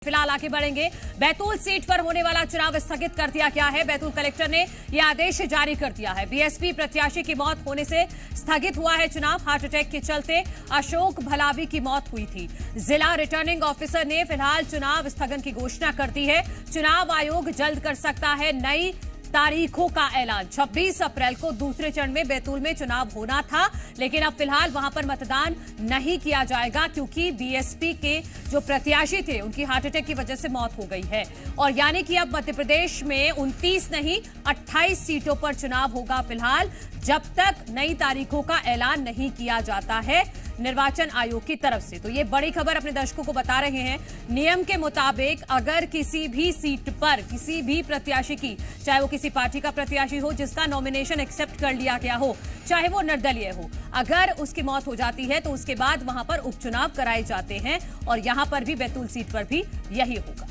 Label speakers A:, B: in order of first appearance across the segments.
A: फिलहाल आगे बढ़ेंगे। बैतूल सीट पर होने वाला चुनाव स्थगित कर दिया गया है। बैतूल कलेक्टर ने यह आदेश जारी कर दिया है। बीएसपी प्रत्याशी की मौत होने से स्थगित हुआ है चुनाव। हार्ट अटैक के चलते अशोक भलावी की मौत हुई थी। जिला रिटर्निंग ऑफिसर ने फिलहाल चुनाव स्थगन की घोषणा कर दी है। चुनाव आयोग जल्द कर सकता है नई तारीखों का ऐलान। 26 अप्रैल को दूसरे चरण में बैतूल में चुनाव होना था, लेकिन अब फिलहाल वहां पर मतदान नहीं किया जाएगा क्योंकि बीएसपी के जो प्रत्याशी थे उनकी हार्ट अटैक की वजह से मौत हो गई है। और यानी कि अब मध्य प्रदेश में 29 नहीं 28 सीटों पर चुनाव होगा फिलहाल, जब तक नई तारीखों का ऐलान नहीं किया जाता है निर्वाचन आयोग की तरफ से। तो ये बड़ी खबर अपने दर्शकों को बता रहे हैं। नियम के मुताबिक अगर किसी भी सीट पर किसी भी प्रत्याशी की, चाहे वो किसी पार्टी का प्रत्याशी हो जिसका नॉमिनेशन एक्सेप्ट कर लिया गया हो, चाहे वो निर्दलीय हो, अगर उसकी मौत हो जाती है तो उसके बाद वहां पर उपचुनाव कराए जाते हैं और यहां पर भी बैतूल सीट पर भी यही होगा।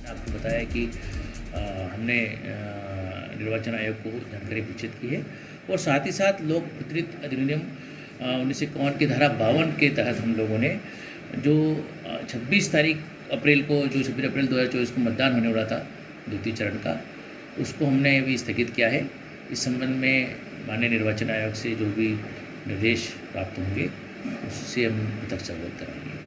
B: आपको बताया कि हमने निर्वाचन आयोग को जानकारी प्रेषित की है और साथ ही साथ लोक प्रतिनिधित्व अधिनियम 1951 की धारा 52 के तहत हम लोगों ने जो 26 अप्रैल 2024 को मतदान होने वाला था द्वितीय चरण का, उसको हमने अभी स्थगित किया है। इस संबंध में माननीय निर्वाचन आयोग से जो भी निर्देश प्राप्त होंगे उससे हम तक अवगत कराएंगे।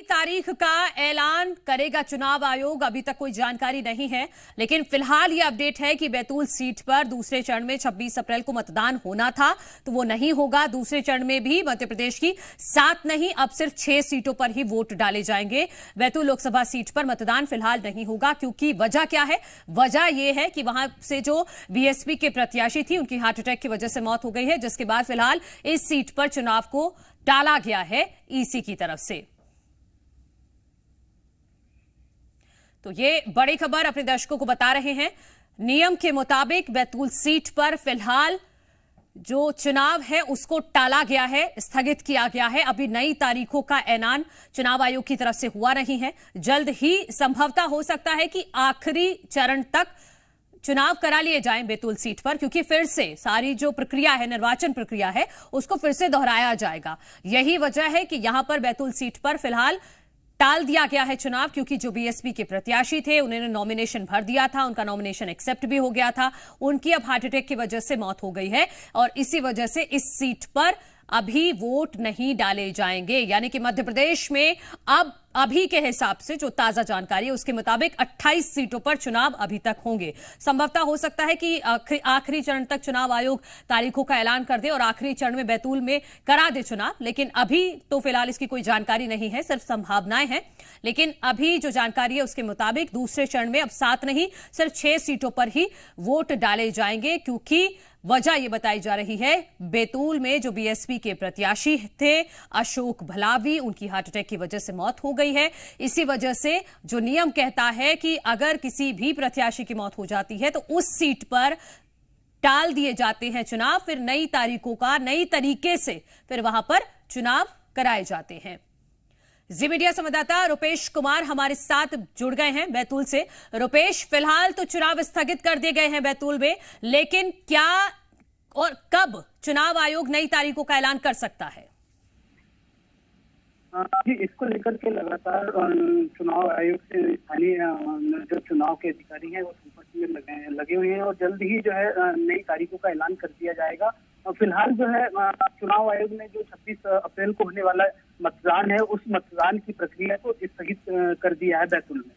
A: तारीख का ऐलान करेगा चुनाव आयोग, अभी तक कोई जानकारी नहीं है, लेकिन फिलहाल यह अपडेट है कि बैतूल सीट पर दूसरे चरण में 26 अप्रैल को मतदान होना था तो वो नहीं होगा। दूसरे चरण में भी मध्य प्रदेश की 7 नहीं अब सिर्फ 6 सीटों पर ही वोट डाले जाएंगे। बैतूल लोकसभा सीट पर मतदान फिलहाल नहीं होगा क्योंकि वजह क्या है? वजह यह है कि वहां से जो बीएसपी के प्रत्याशी थी उनकी हार्ट अटैक की वजह से मौत हो गई है, जिसके बाद फिलहाल इस सीट पर चुनाव को टाला गया है ईसी की तरफ से। तो ये बड़ी खबर अपने दर्शकों को बता रहे हैं। नियम के मुताबिक बैतूल सीट पर फिलहाल जो चुनाव है उसको टाला गया है, स्थगित किया गया है। अभी नई तारीखों का ऐलान चुनाव आयोग की तरफ से हुआ नहीं है। जल्द ही संभवतः हो सकता है कि आखिरी चरण तक चुनाव करा लिए जाएं बैतूल सीट पर, क्योंकि फिर से सारी जो प्रक्रिया है, निर्वाचन प्रक्रिया है, उसको फिर से दोहराया जाएगा। यही वजह है कि यहां पर बैतूल सीट पर फिलहाल टाल दिया गया है चुनाव, क्योंकि जो बीएसपी के प्रत्याशी थे उन्होंने नॉमिनेशन भर दिया था, उनका नॉमिनेशन एक्सेप्ट भी हो गया था, उनकी अब हार्ट अटैक की वजह से मौत हो गई है और इसी वजह से इस सीट पर अभी वोट नहीं डाले जाएंगे। यानी कि मध्य प्रदेश में अब अभी के हिसाब से जो ताजा जानकारी है उसके मुताबिक 28 सीटों पर चुनाव अभी तक होंगे। संभवतः हो सकता है कि आखिरी चरण तक चुनाव आयोग तारीखों का ऐलान कर दे और आखिरी चरण में बैतूल में करा दे चुनाव, लेकिन अभी तो फिलहाल इसकी कोई जानकारी नहीं है, सिर्फ संभावनाएं हैं। लेकिन अभी जो जानकारी है उसके मुताबिक दूसरे चरण में अब 7 नहीं सिर्फ 6 सीटों पर ही वोट डाले जाएंगे, क्योंकि वजह यह बताई जा रही है बैतूल में जो बीएसपी के प्रत्याशी थे अशोक भलावी, उनकी हार्ट अटैक की वजह से मौत हो गई है। इसी वजह से जो नियम कहता है कि अगर किसी भी प्रत्याशी की मौत हो जाती है तो उस सीट पर टाल दिए जाते हैं चुनाव, फिर नई तारीखों का नई तरीके से फिर वहां पर चुनाव कराए जाते हैं। जी मीडिया संवाददाता रुपेश कुमार हमारे साथ जुड़ गए हैं बैतूल से। रुपेश, फिलहाल तो चुनाव स्थगित कर दिए गए हैं बैतूल में, लेकिन क्या और कब चुनाव आयोग नई तारीखों का ऐलान कर सकता है?
C: जी, इसको लेकर के लगातार चुनाव आयोग से स्थानीय जो चुनाव के अधिकारी हैं वो संपर्क में लगे हुए हैं और जल्द ही जो है नई तारीखों का ऐलान कर दिया जाएगा। फिलहाल जो है चुनाव आयोग ने जो 26 अप्रैल को होने वाला मतदान है उस मतदान की प्रक्रिया को स्थगित कर दिया है बैतूल में।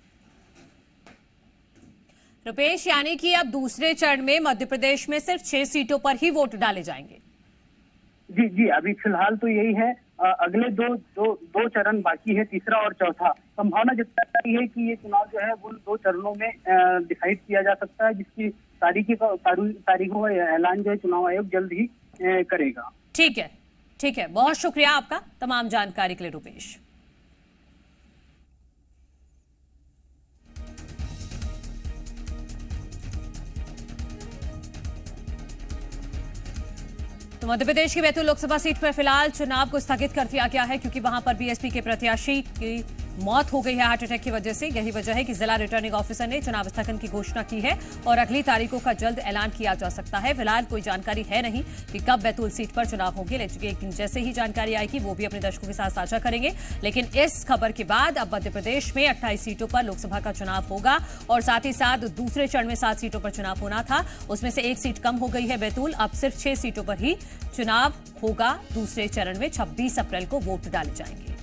A: रुपेश, यानी कि अब दूसरे चरण में मध्य प्रदेश में सिर्फ 6 सीटों पर ही वोट डाले जाएंगे।
C: जी, अभी फिलहाल तो यही है। अगले दो चरण बाकी है, तीसरा और चौथा। संभावना जताई है कि ये चुनाव जो है वो 2 चरणों में डिसाइड किया जा सकता है, जिसकी तारीखों का ऐलान जो है चुनाव आयोग जल्द ही करेगा।
A: ठीक है, बहुत शुक्रिया आपका तमाम जानकारी के लिए रुपेश। तो मध्य प्रदेश की बैतूल लोकसभा सीट पर फिलहाल चुनाव को स्थगित कर दिया गया है क्योंकि वहां पर बीएसपी के प्रत्याशी की मौत हो गई है हार्ट अटैक की वजह से। यही वजह है कि जिला रिटर्निंग ऑफिसर ने चुनाव स्थगन की घोषणा की है और अगली तारीखों का जल्द ऐलान किया जा सकता है। फिलहाल कोई जानकारी है नहीं कि कब बैतूल सीट पर चुनाव होंगे, लेकिन जैसे ही जानकारी आएगी वो भी अपने दर्शकों के साथ साझा करेंगे। लेकिन इस खबर के बाद अब मध्य प्रदेश में 28 सीटों पर लोकसभा का चुनाव होगा और साथ ही साथ दूसरे चरण में 7 सीटों पर चुनाव होना था, उसमें से 1 सीट कम हो गई है बैतूल। अब सिर्फ 6 सीटों पर ही चुनाव होगा। दूसरे चरण में 26 अप्रैल को वोट डाले जाएंगे।